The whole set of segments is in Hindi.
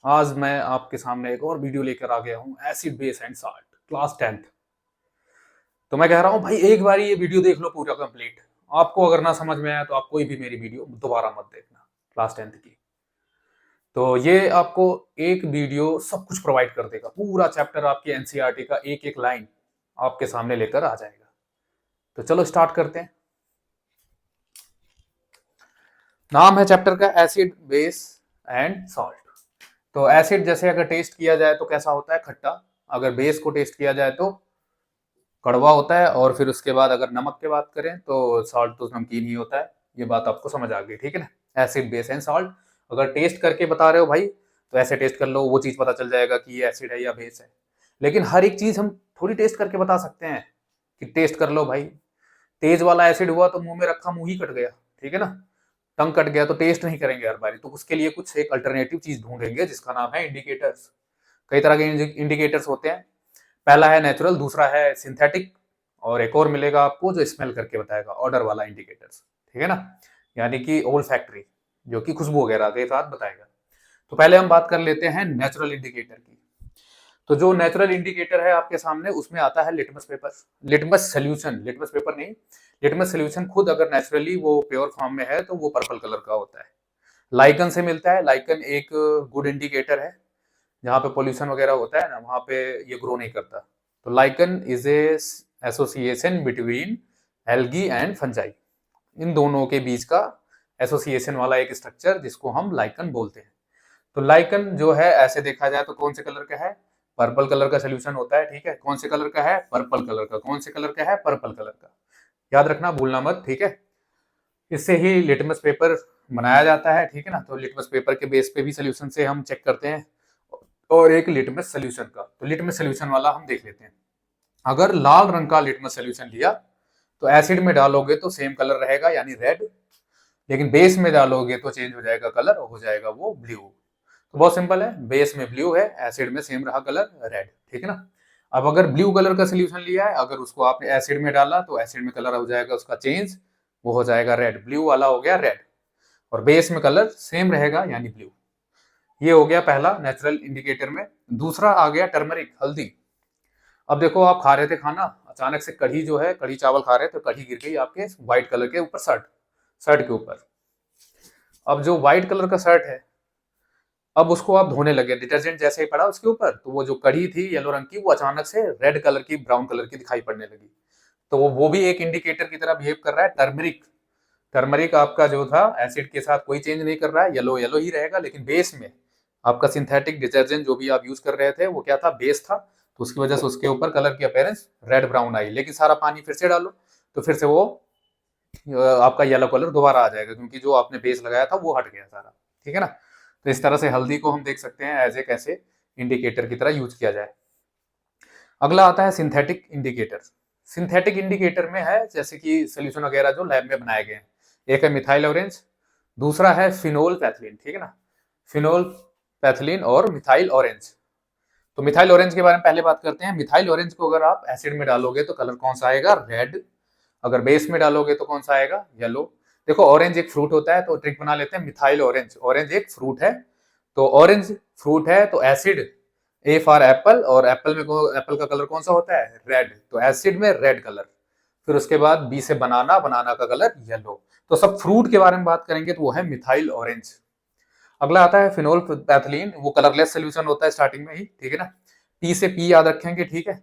आज मैं आपके सामने एक और वीडियो लेकर आ गया हूँ, acid base and salt class 10th। तो मैं कह रहा हूँ भाई एक बार ये वीडियो देख लो पूरा कंप्लीट। आपको अगर ना समझ में आया तो आप कोई भी मेरी वीडियो दोबारा मत देखना क्लास 10th की। तो ये आपको एक वीडियो सब कुछ प्रोवाइड कर देगा, पूरा चैप्टर आपकी एनसीईआरटी का एक एक लाइन आपके सामने लेकर आ जाएगा। तो चलो स्टार्ट करते हैं। नाम है चैप्टर का एसिड बेस एंड सॉल्ट। तो एसिड जैसे अगर टेस्ट किया जाए तो कैसा होता है, खट्टा। अगर बेस को टेस्ट किया जाए तो कड़वा होता है। और फिर उसके बाद अगर नमक की बात करें तो सॉल्ट तो नमकीन ही होता है। ये बात आपको समझ आ गई, ठीक है ना। Acid base and salt. अगर टेस्ट करके बता रहे हो भाई तो ऐसे टेस्ट कर लो, वो चीज पता चल जाएगा कि ये एसिड है या बेस है। लेकिन हर एक चीज हम थोड़ी टेस्ट करके बता सकते हैं कि टेस्ट कर लो भाई। तेज वाला एसिड हुआ तो मुंह में रखा मुंह ही कट गया, ठीक है ना। टंग कट गया तो टेस्ट नहीं करेंगे हर बारी, तो उसके लिए कुछ एक अल्टरनेटिव चीज ढूंढेंगे जिसका नाम है इंडिकेटर्स। कई तरह के इंडिकेटर्स होते हैं। पहला है नेचुरल, दूसरा है सिंथेटिक, और एक और मिलेगा आपको जो स्मेल करके बताएगा, ऑर्डर वाला इंडिकेटर्स, ठीक है ना। यानी कि ओल फैक्ट्री, जो कि खुशबू वगैरह के साथ बताएगा। तो पहले हम बात कर लेते हैं नेचुरल इंडिकेटर की। तो जो नेचुरल इंडिकेटर है आपके सामने, उसमें आता है litmus paper, litmus solution, litmus paper नहीं, लिटमस सोल्यूशन खुद अगर नेचुरली वो प्योर फॉर्म में है तो वो पर्पल कलर का होता है। लाइकन से मिलता है। लाइकन एक गुड इंडिकेटर है। जहाँ पे पोल्यूशन वगैरह होता है ना, वहाँ पे ये ग्रो नहीं करता। तो lichen is a association between algae and fungi. इन दोनों के बीच का एसोसिएशन वाला एक स्ट्रक्चर जिसको हम लाइकन बोलते हैं। तो लाइकन जो है ऐसे देखा जाए तो कौन से कलर का है, पर्पल कलर का सोल्यूशन होता है, ठीक है। कौन से कलर का है, पर्पल कलर का। कौन से कलर का है, पर्पल कलर का। याद रखना, भूलना मत, ठीक है। इससे ही लिटमस पेपर बनाया जाता है, ठीक है ना। तो लिटमस पेपर के बेस पे भी सोल्यूशन से हम चेक करते हैं। और एक लिटमस सोल्यूशन का, तो लिटमस सोल्यूशन वाला हम देख लेते हैं। अगर लाल रंग का लिटमस सोल्यूशन लिया तो एसिड में डालोगे तो सेम कलर रहेगा यानी रेड। लेकिन बेस में डालोगे तो चेंज हो जाएगा कलर, हो जाएगा वो ब्लू। तो बहुत सिंपल है, बेस में ब्लू है, एसिड में सेम रहा कलर रेड, ठीक है ना। अब अगर ब्लू कलर का सोल्यूशन लिया है, अगर उसको आपने एसिड में डाला तो एसिड में कलर हो जाएगा उसका चेंज, वो हो जाएगा रेड। ब्लू वाला हो गया रेड, और बेस में कलर सेम रहेगा यानी ब्लू। ये हो गया पहला नेचुरल इंडिकेटर में। दूसरा आ गया टर्मरिक, हल्दी। अब देखो आप खा रहे थे खाना, अचानक से कढ़ी जो है, कढ़ी चावल खा रहे थे तो कढ़ी गिर गई आपके व्हाइट कलर के ऊपर, शर्ट शर्ट के ऊपर। अब जो व्हाइट कलर का शर्ट है, अब उसको आप धोने लगे, डिटर्जेंट जैसे ही पड़ा उसके ऊपर तो वो जो कढ़ी थी येलो रंग की, वो अचानक से रेड कलर की, ब्राउन कलर की दिखाई पड़ने लगी। तो वो भी एक इंडिकेटर की तरह बिहेव कर रहा है, टर्मरिक। टर्मरिक आपका जो था एसिड के साथ कोई चेंज नहीं कर रहा है, येलो येलो ही रहेगा। लेकिन बेस में आपका सिंथेटिक डिटर्जेंट जो भी आप यूज कर रहे थे वो क्या था, बेस था। तो उसकी वजह से उसके ऊपर कलर की अपीयरेंस रेड ब्राउन आई। लेकिन सारा पानी फिर से डालो तो फिर से वो आपका येलो कलर दोबारा आ जाएगा, क्योंकि जो आपने बेस लगाया था वो हट गया सारा, ठीक है ना। तो इस तरह से हल्दी को हम देख सकते हैं एज ए कैसे इंडिकेटर की तरह यूज किया जाए। अगला आता है सिंथेटिक इंडिकेटर। सिंथेटिक इंडिकेटर में है जैसे कि सोल्यूशन वगैरह जो लैब में बनाए गए हैं। एक है मिथाइल ऑरेंज, दूसरा है फिनोल पैथिलीन, ठीक है ना। फिनोल पैथिलीन और मिथाइल ऑरेंज। तो मिथाइल ऑरेंज के बारे में पहले बात करते हैं। मिथाइल ऑरेंज को अगर आप एसिड में डालोगे तो कलर कौन सा आएगा, रेड। अगर बेस में डालोगे तो कौन सा आएगा, येलो। देखो ऑरेंज एक फ्रूट होता है तो ट्रिक बना लेते हैं, मिथाइल ऑरेंज, ऑरेंज एक फ्रूट है। तो ऑरेंज फ्रूट है तो एसिड, ए फॉर एप्पल, और एप्पल में एप्पल का कलर कौन सा होता है, रेड। तो एसिड में रेड कलर। फिर उसके बाद बी से बनाना, बनाना का कलर येलो। तो सब फ्रूट के बारे में बात करेंगे तो वो है मिथाइल ऑरेंज। अगला आता है फिनोल पैथिलीन, वो कलरलेस सोल्यूशन होता है स्टार्टिंग में ही, ठीक है ना। पी से पी याद रखेंगे, ठीक है।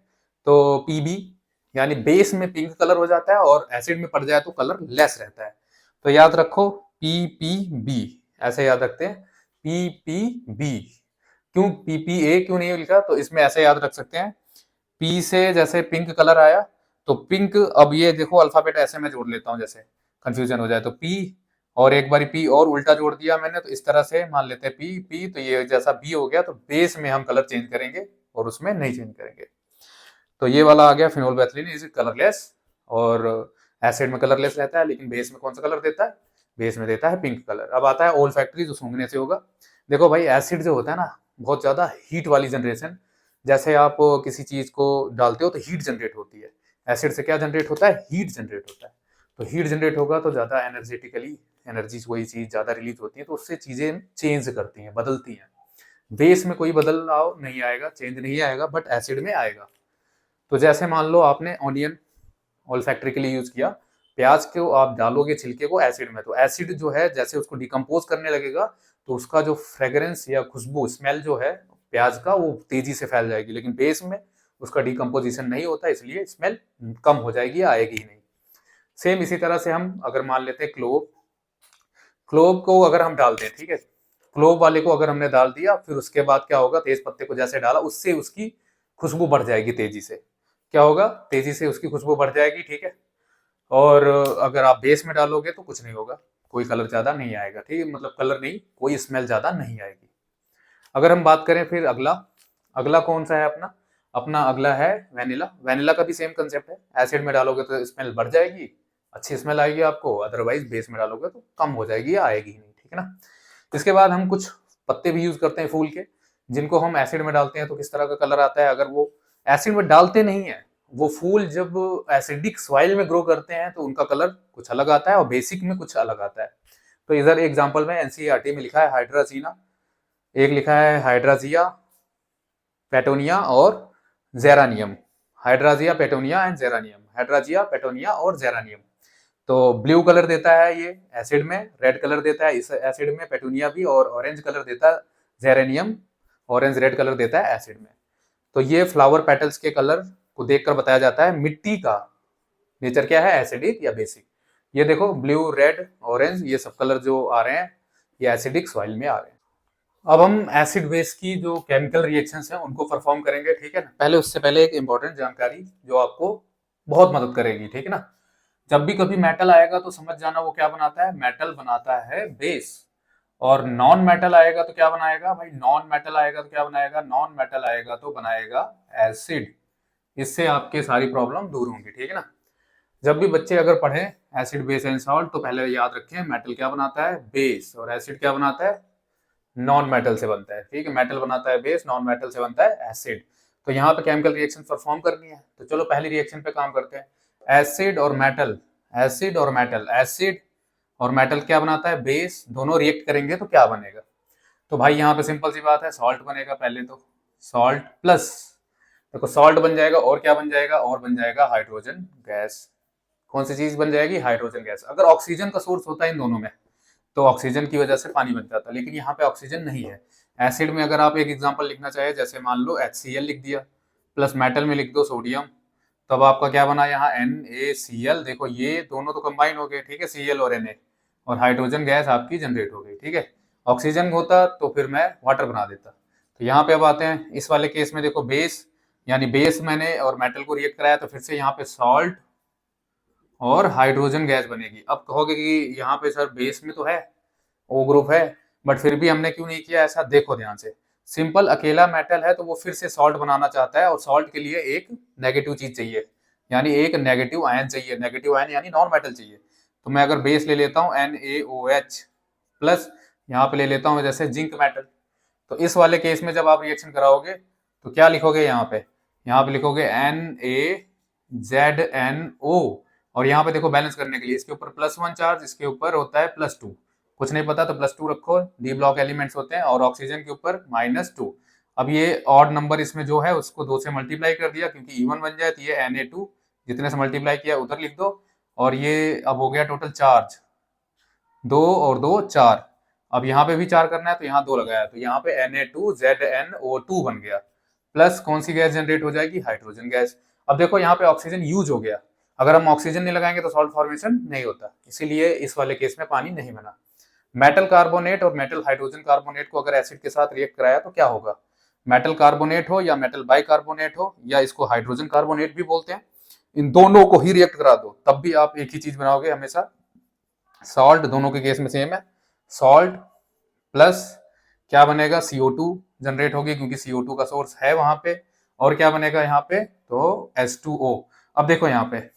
तो पीबी यानी बेस में पिंक कलर हो जाता है और एसिड में पड़ जाए तो कलर लेस रहता है। तो याद रखो पी पी बी, ऐसे याद रखते हैं, पी पी बी। क्यों पी पी ए क्यों नहीं लिखा, तो इसमें ऐसे याद रख सकते हैं, पी से जैसे पिंक कलर आया तो पिंक। अब ये देखो अल्फाबेट ऐसे मैं जोड़ लेता हूँ जैसे कंफ्यूजन हो जाए, तो पी और एक बार पी और उल्टा जोड़ दिया मैंने, तो इस तरह से मान लेते हैं पी पी, तो ये जैसा बी हो गया। तो बेस में हम कलर चेंज करेंगे और उसमें नहीं चेंज करेंगे। तो ये वाला आ गया फिनोल बेथलीन, इज कलरलेस। और एसिड में कलरलेस रहता है, लेकिन बेस में कौन सा कलर देता है, बेस में देता है पिंक कलर। अब आता है ओल फैक्ट्री, जो सूंघने से होगा। देखो भाई एसिड जो होता है ना, बहुत ज्यादा हीट वाली जनरेशन। जैसे आप किसी चीज को डालते हो तो हीट जनरेट होती है। एसिड से क्या जनरेट होता है, हीट जनरेट होता है। तो हीट जनरेट होगा तो ज्यादा एनर्जेटिकली एनर्जी, वही चीज ज्यादा रिलीज होती है, तो उससे चीजें चेंज करती हैं, बदलती हैं। बेस में कोई बदलाव नहीं आएगा, चेंज नहीं आएगा, बट एसिड में आएगा। तो जैसे मान लो आपने ऑनियन ऑल्फैक्टरी के लिए यूज किया, प्याज को आप डालोगे छिलके को एसिड में, तो एसिड जो है जैसे उसको डिकम्पोज करने लगेगा तो उसका जो फ्रेग्रेंस या खुशबू स्मेल जो है प्याज का वो तेजी से फैल जाएगी, लेकिन बेस में उसका डिकम्पोजिशन नहीं होता, इसलिए स्मेल कम हो जाएगी, आएगी ही नहीं। सेम इसी तरह से हम अगर मान लेते हैं क्लोव, क्लोव को अगर हम डाल दें, ठीक है, क्लोव वाले को अगर हमने डाल दिया, फिर उसके बाद क्या होगा, तेज पत्ते को जैसे डाला उससे उसकी खुशबू बढ़ जाएगी तेजी से, क्या होगा, तेजी से उसकी खुशबू बढ़ जाएगी, ठीक है। और अगर आप बेस में डालोगे तो कुछ नहीं होगा, कोई कलर ज्यादा नहीं आएगा, ठीक है, मतलब कलर नहीं, कोई स्मेल ज्यादा नहीं आएगी। अगर हम बात करें फिर अगला, अगला कौन सा है अपना, अपना अगला है वेनिला। वेनिला का भी सेम कंसेप्ट है, एसिड में डालोगे तो स्मेल बढ़ जाएगी, अच्छी स्मेल आएगी आपको, अदरवाइज बेस में डालोगे तो कम हो जाएगी या आएगी ही नहीं, ठीक है ना। इसके बाद हम कुछ पत्ते भी यूज करते हैं फूल के, जिनको हम एसिड में डालते हैं तो किस तरह का कलर आता है। अगर वो एसिड में डालते नहीं है, वो फूल जब एसिडिक सॉइल में ग्रो करते हैं तो उनका कलर कुछ अलग आता है और बेसिक में कुछ अलग आता है। तो इधर एग्जांपल में एनसीईआरटी में लिखा है हाइड्राजीना, एक लिखा है हाइड्राजिया पेटोनिया और geranium, हाइड्राजिया petunia and geranium, हाइड्राजिया petunia और जेरानियम। तो ब्लू कलर देता है ये एसिड में, रेड कलर देता है इस एसिड में पेटूनिया भी, और ऑरेंज कलर देता है जेरेनियम, ऑरेंज रेड कलर देता है एसिड में। तो ये फ्लावर पेटल्स के कलर को देखकर बताया जाता है मिट्टी का नेचर क्या है, एसिडिक या बेसिक। ये देखो ब्लू रेड ऑरेंज ये सब कलर जो आ रहे हैं ये एसिडिक सॉइल में आ रहे हैं। अब हम एसिड बेस की जो केमिकल रिएक्शंस हैं उनको परफॉर्म करेंगे, ठीक है ना। पहले उससे पहले एक इंपॉर्टेंट जानकारी जो आपको बहुत मदद करेगी, ठीक है ना। जब भी कभी मेटल आएगा तो समझ जाना वो क्या बनाता है, मेटल बनाता है बेस। और नॉन मेटल आएगा तो क्या बनाएगा भाई, नॉन मेटल आएगा तो क्या बनाएगा, नॉन मेटल आएगा तो बनाएगा एसिड। इससे आपके सारी प्रॉब्लम दूर होंगी, ठीक है ना। जब भी बच्चे अगर पढ़े एसिड बेस एंड सॉल्ट तो पहले याद रखें मेटल क्या बनाता है, बेस, और एसिड क्या बनाता है, नॉन मेटल से बनता है, ठीक है। मेटल बनाता है बेस, नॉन मेटल से बनता है एसिड। तो यहाँ पे केमिकल रिएक्शन परफॉर्म करनी है, तो चलो पहली रिएक्शन पे काम करते हैं। एसिड और मेटल, एसिड और मेटल, एसिड और मेटल क्या बनाता है, बेस, दोनों रिएक्ट करेंगे तो क्या बनेगा। तो भाई यहाँ पे सिंपल सी बात है, सॉल्ट बनेगा पहले तो, सॉल्ट प्लस, देखो सॉल्ट बन जाएगा और क्या बन जाएगा, और बन जाएगा हाइड्रोजन गैस। कौन सी चीज बन जाएगी, हाइड्रोजन गैस। अगर ऑक्सीजन का सोर्स होता है इन दोनों में तो ऑक्सीजन की वजह से पानी बन जाता, लेकिन यहाँ पे ऑक्सीजन नहीं है। एसिड में अगर आप एक एग्जांपल लिखना चाहे, जैसे मान लो HCl लिख दिया, प्लस मेटल में लिख दो सोडियम, तब आपका क्या बना यहाँ NaCl। देखो ये दोनों तो कंबाइन हो गए, ठीक है, Cl और Na, और हाइड्रोजन गैस आपकी जनरेट हो गई, ठीक है। ऑक्सीजन होता तो फिर मैं वाटर बना देता। तो यहाँ पे अब आते हैं इस वाले केस में, देखो बेस, यानी बेस मैंने और मेटल को रिएक्ट कराया तो फिर से यहाँ पे सॉल्ट और हाइड्रोजन गैस बनेगी। अब कहोगे कि यहाँ पे सर बेस में तो है, ओ ग्रुप है, बट फिर भी हमने क्यों नहीं किया ऐसा, देखो ध्यान से। सिंपल अकेला मेटल है तो वो फिर से सॉल्ट बनाना चाहता है, और सॉल्ट के लिए एक नेगेटिव चीज चाहिए, यानी एक नेगेटिव आयन चाहिए, नेगेटिव आयन यानी नॉन मेटल चाहिए। तो मैं अगर बेस ले लेता हूँ NaOH प्लस, यहाँ पे ले लेता हूँ जैसे जिंक मेटल। तो इस वाले केस में जब आप रिएक्शन कराओगे तो क्या लिखोगे यहाँ पे लिखोगे NaZnO, और यहाँ पे देखो बैलेंस करने के लिए इसके ऊपर +1 चार्ज, इसके ऊपर होता है +2, कुछ नहीं पता तो +2 रखो, डी ब्लॉक एलिमेंट्स होते हैं, और ऑक्सीजन के ऊपर -2। अब ये ऑड नंबर इसमें जो है उसको 2 से मल्टीप्लाई कर दिया, क्योंकि इवन बन जाए तो ये Na2 जितने से मल्टीप्लाई किया उधर लिख दो, और ये अब हो गया टोटल चार्ज 2 और 2 4। अब यहाँ पे भी 4 करना है तो यहाँ 2 लगाया, तो यहाँ पे Na2ZnO2 बन गया, प्लस कौन सी गैस जनरेट हो जाएगी, हाइड्रोजन गैस। अब देखो यहाँ पे ऑक्सीजन यूज हो गया, अगर हम ऑक्सीजन नहीं लगाएंगे तो सॉल्ट फॉर्मेशन नहीं होता, इसीलिए इस वाले केस में पानी नहीं बना। मेटल कार्बोनेट और मेटल हाइड्रोजन कार्बोनेट को अगर एसिड के साथ रिएक्ट कराया तो क्या होगा, मेटल कार्बोनेट हो या मेटल बाइकार्बोनेट हो या इसको हाइड्रोजन कार्बोनेट भी बोलते हैं, इन दोनों को ही रिएक्ट करा दो तब भी आप एक ही चीज बनाओगे हमेशा, सॉल्ट। दोनों के केस में सेम है, सॉल्ट प्लस क्या बनेगा, CO2 जनरेट होगी क्योंकि CO2 का सोर्स है वहां पे, और क्या बनेगा यहाँ पे, तो H2O। अब देखो यहाँ पे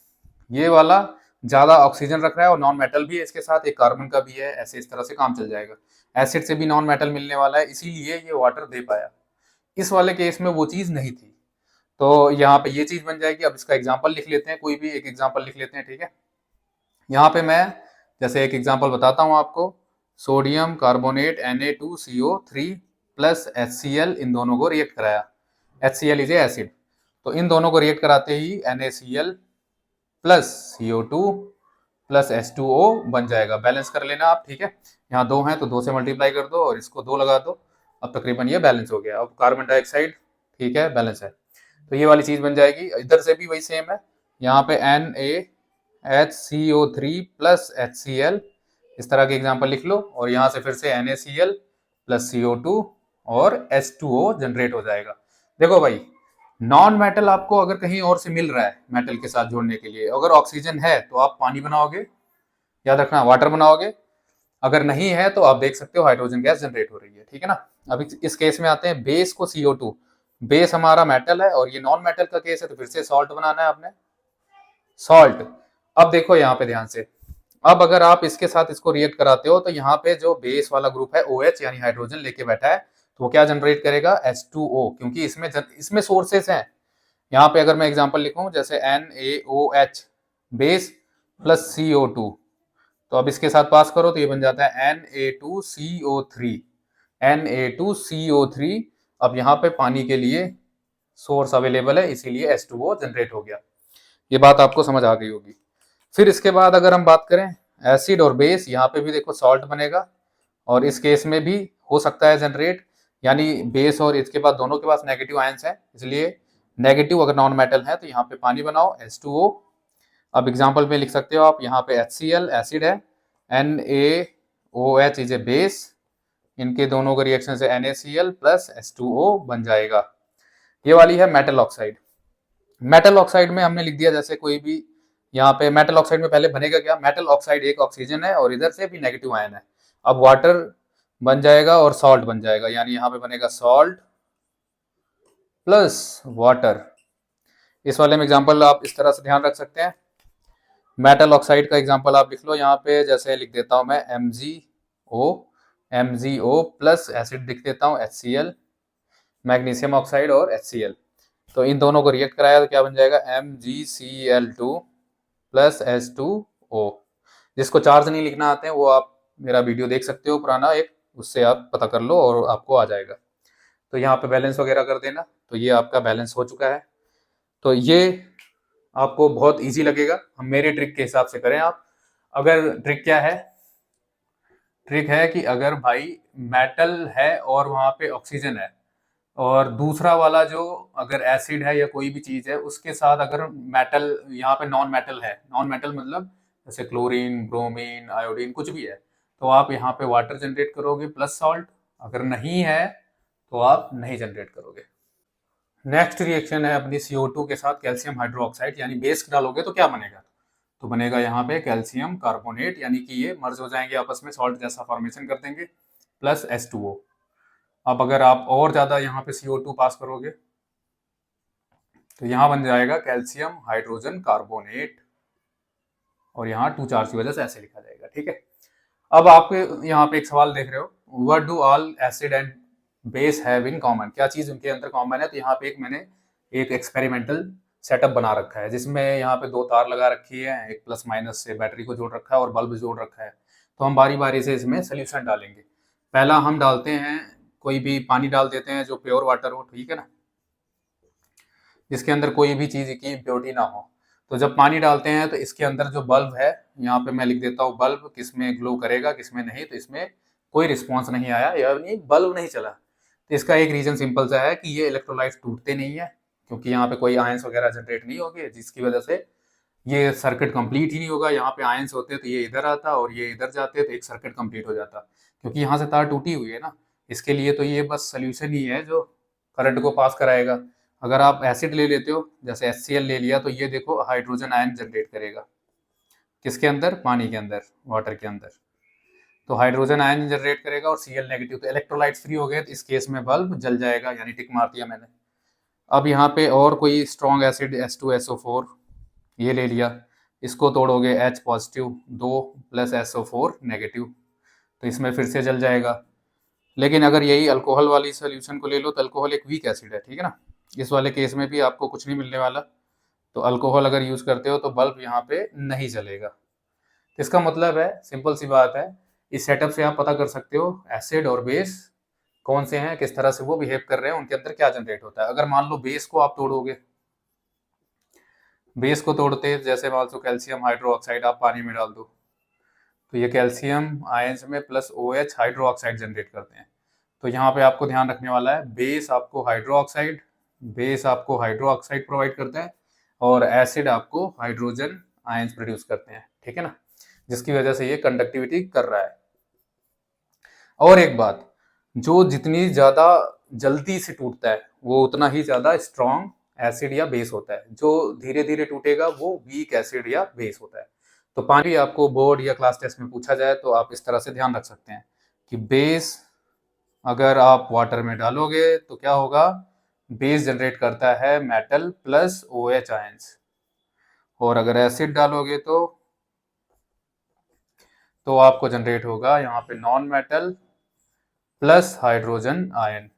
ये वाला ज्यादा ऑक्सीजन रख रहा है और नॉन मेटल भी है इसके साथ, एक कार्बन का भी है, ऐसे इस तरह से काम चल जाएगा। एसिड से भी नॉन मेटल मिलने वाला है, इसीलिए ये वाटर दे पाया। इस वाले केस में वो चीज नहीं थी, तो यहाँ पे ये चीज बन जाएगी। अब इसका एग्जाम्पल लिख लेते हैं, कोई भी एक एग्जाम्पल लिख लेते हैं, ठीक है। यहाँ पे मैं जैसे एक एग्जाम्पल बताता हूँ आपको, sodium carbonate Na2CO3 plus HCl इन दोनों को रिएक्ट कराया। HCl इज एसिड, तो इन दोनों को रिएक्ट कराते ही NaCl plus CO2 plus H2O बन जाएगा। बैलेंस कर लेना आप, ठीक है। यहाँ 2 हैं तो 2 से मल्टीप्लाई कर दो और इसको 2 लगा दो। अब तकरीबन ये बैलेंस हो गया। अब कार्बन डाइऑक्साइड, ठीक है, बैलेंस है, तो ये वाली चीज बन जाएगी। इधर से भी वही सेम है, यहाँ पे NaHCO3 प्लस HCl, इस तरह के एग्जाम्पल लिख लो, और यहाँ से फिर से NaCl प्लस CO2 और H2O जनरेट हो जाएगा। देखो भाई, नॉन मेटल आपको अगर कहीं और से मिल रहा है मेटल के साथ जोड़ने के लिए, अगर ऑक्सीजन है तो आप पानी बनाओगे, याद रखना, वाटर बनाओगे। अगर नहीं है तो आप देख सकते हो हाइड्रोजन गैस जनरेट हो रही है, ठीक है ना। अभी इस केस में आते हैं बेस को CO2, बेस हमारा मेटल है और ये नॉन मेटल का केस है, तो फिर से सॉल्ट बनाना है आपने, सॉल्ट। अब देखो यहाँ पे ध्यान से, अब अगर आप इसके साथ इसको रिएक्ट कराते हो तो यहाँ पे जो बेस वाला ग्रुप है OH यानी हाइड्रोजन लेके बैठा है, तो वो क्या जनरेट करेगा, H2O, क्योंकि इसमें सोर्सेस हैं। यहाँ पे अगर मैं एग्जांपल लिखूं जैसे NaOH बेस प्लस CO2, तो अब इसके साथ पास करो तो ये बन जाता है Na2CO3, Na2CO3। अब यहाँ पे पानी के लिए सोर्स अवेलेबल है, इसीलिए H2O जनरेट हो गया। ये बात आपको समझ आ गई होगी। फिर इसके बाद अगर हम बात करें एसिड और बेस, यहाँ पे भी देखो सॉल्ट बनेगा, और इस केस में भी हो सकता है जनरेट, यानी बेस और इसके बाद दोनों के पास नेगेटिव आयंस हैं, इसलिए नेगेटिव अगर नॉन मेटल है तो यहाँ पे पानी बनाओ H2O। अब एग्जाम्पल में लिख सकते हो आप, यहाँ पे HCl एसिड है, NaOH इज ए बेस, इनके दोनों के रिएक्शन से NaCl प्लस H2O बन जाएगा। ये वाली है मेटल ऑक्साइड। मेटल ऑक्साइड में हमने लिख दिया जैसे कोई भी, यहाँ पे मेटल ऑक्साइड में पहले बनेगा क्या, मेटल ऑक्साइड एक ऑक्सीजन है और इधर से भी नेगेटिव आयन है। अब वाटर बन जाएगा और सॉल्ट बन जाएगा, यानी यहाँ पे बनेगा सॉल्ट प्लस वाटर। इस वाले में एग्जांपल आप इस तरह से ध्यान रख सकते हैं। मेटल ऑक्साइड का एग्जांपल आप लिख लो यहाँ पे, जैसे लिख देता हूँ मैं MgO प्लस एसिड लिख देता हूँ HCl, मैग्नीशियम ऑक्साइड और HCl, तो इन दोनों को रिएक्ट कराया तो क्या बन जाएगा, MgCl2 प्लस H2O। जिसको चार्ज नहीं लिखना आते हैं वो आप मेरा वीडियो देख सकते हो पुराना एक, उससे आप पता कर लो और आपको आ जाएगा। तो यहाँ पे बैलेंस वगैरह कर देना, तो ये आपका बैलेंस हो चुका है। तो ये आपको बहुत इजी लगेगा, हम मेरे ट्रिक के हिसाब से करें आप। अगर ट्रिक क्या है, ट्रिक है कि अगर भाई मेटल है और वहां पे ऑक्सीजन है, और दूसरा वाला जो अगर एसिड है या कोई भी चीज है उसके साथ अगर मेटल, यहाँ पे नॉन मेटल है, नॉन मेटल मतलब जैसे क्लोरीन, ब्रोमीन, आयोडीन कुछ भी है, तो आप यहाँ पे वाटर जनरेट करोगे प्लस सॉल्ट। अगर नहीं है तो आप नहीं जनरेट करोगे। नेक्स्ट रिएक्शन है अपनी CO2 के साथ कैल्शियम हाइड्रोक्साइड, यानी बेस डालोगे तो क्या बनेगा, तो बनेगा यहाँ पे कैल्शियम कार्बोनेट, यानी कि ये मर्ज हो जाएंगे आपस में, सॉल्ट जैसा फॉर्मेशन कर देंगे, प्लस H2O। अब अगर आप और ज्यादा यहाँ पे CO2 पास करोगे तो यहाँ बन जाएगा कैल्शियम हाइड्रोजन कार्बोनेट, और यहाँ 2 चार्ज की वजह से ऐसे लिखा जाएगा, ठीक है। अब आप यहाँ पे एक सवाल देख रहे हो, what do all acid and base have in common, क्या चीज उनके अंदर कॉमन है। तो यहाँ पे मैंने एक एक्सपेरिमेंटल सेटअप बना रखा है, जिसमें यहाँ पे 2 तार लगा रखी है, एक प्लस माइनस से बैटरी को जोड़ रखा है और बल्ब जोड़ रखा है। तो हम बारी बारी से इसमें सोल्यूशन डालेंगे। पहला हम डालते हैं, कोई भी पानी डाल देते हैं जो प्योर वाटर हो, ठीक है ना, जिसके अंदर कोई भी चीज की इम्प्योरिटी ना हो। तो जब पानी डालते हैं तो इसके अंदर जो बल्ब है, यहाँ पे मैं लिख देता हूँ बल्ब, किसमें ग्लो करेगा किसमें नहीं, तो इसमें कोई रिस्पॉन्स नहीं आया, यानी बल्ब नहीं चला। तो इसका एक रीजन सिंपल सा है कि ये इलेक्ट्रोलाइट्स टूटते नहीं है, क्योंकि यहाँ पे कोई आयंस वगैरह जनरेट नहीं होगी, जिसकी वजह से ये सर्किट कंप्लीट ही नहीं होगा। यहाँ पे आयंस होते तो ये इधर आता और ये इधर जाते तो एक सर्किट कंप्लीट हो जाता, क्योंकि यहाँ से तार टूटी हुई है ना। इसके लिए तो ये बस सोल्यूशन ही है जो करंट को पास कराएगा। अगर आप एसिड ले लेते हो, जैसे HCl ले लिया, तो ये देखो हाइड्रोजन आयन जनरेट करेगा, किसके अंदर, पानी के अंदर, वाटर के अंदर। तो हाइड्रोजन आयन जनरेट करेगा और Cl नेगेटिव, तो इलेक्ट्रोलाइट्स फ्री हो गए, तो इस केस में बल्ब जल जाएगा, यानी टिक मार दिया मैंने। अब यहाँ पे और कोई स्ट्रॉन्ग एसिड H2SO4 ये ले लिया, इसको तोड़ोगे H positive 2 plus SO4 negative, तो इसमें फिर से जल जाएगा। लेकिन अगर यही अल्कोहल वाली सोल्यूशन को ले लो, तो अल्कोहल एक वीक एसिड है, ठीक है ना, इस वाले केस में भी आपको कुछ नहीं मिलने वाला। तो अल्कोहल अगर यूज करते हो तो बल्ब यहाँ पे नहीं जलेगा। इसका मतलब है, सिंपल सी बात है, इस सेटअप से आप पता कर सकते हो एसिड और बेस कौन से हैं, किस तरह से वो बिहेव कर रहे हैं, उनके अंदर क्या जनरेट होता है। अगर मान लो बेस को आप तोड़ोगे, बेस को तोड़ते जैसे मान लो कैल्शियम हाइड्रोक्साइड आप पानी में डाल दो, तो ये कैल्शियम आयंस में plus OH hydro oxide generate करते हैं। तो यहाँ पे आपको ध्यान रखने वाला है, बेस आपको हाइड्रो ऑक्साइड, बेस आपको हाइड्रो ऑक्साइड प्रोवाइड करता है और एसिड आपको हाइड्रोजन आयंस प्रोड्यूस करते हैं, ठीक है ना, जिसकी वजह से ये कंडक्टिविटी कर रहा है। और एक बात, जो जितनी ज्यादा जल्दी से टूटता है वो उतना ही ज्यादा स्ट्रॉन्ग एसिड या बेस होता है, जो धीरे धीरे टूटेगा वो वीक एसिड या बेस होता है। तो पानी भी आपको बोर्ड या क्लास टेस्ट में पूछा जाए तो आप इस तरह से ध्यान रख सकते हैं कि बेस अगर आप वाटर में डालोगे तो क्या होगा, बेस जनरेट करता है मेटल प्लस OH आयंस, और अगर एसिड डालोगे तो आपको जनरेट होगा यहाँ पे non metal plus hydrogen ion.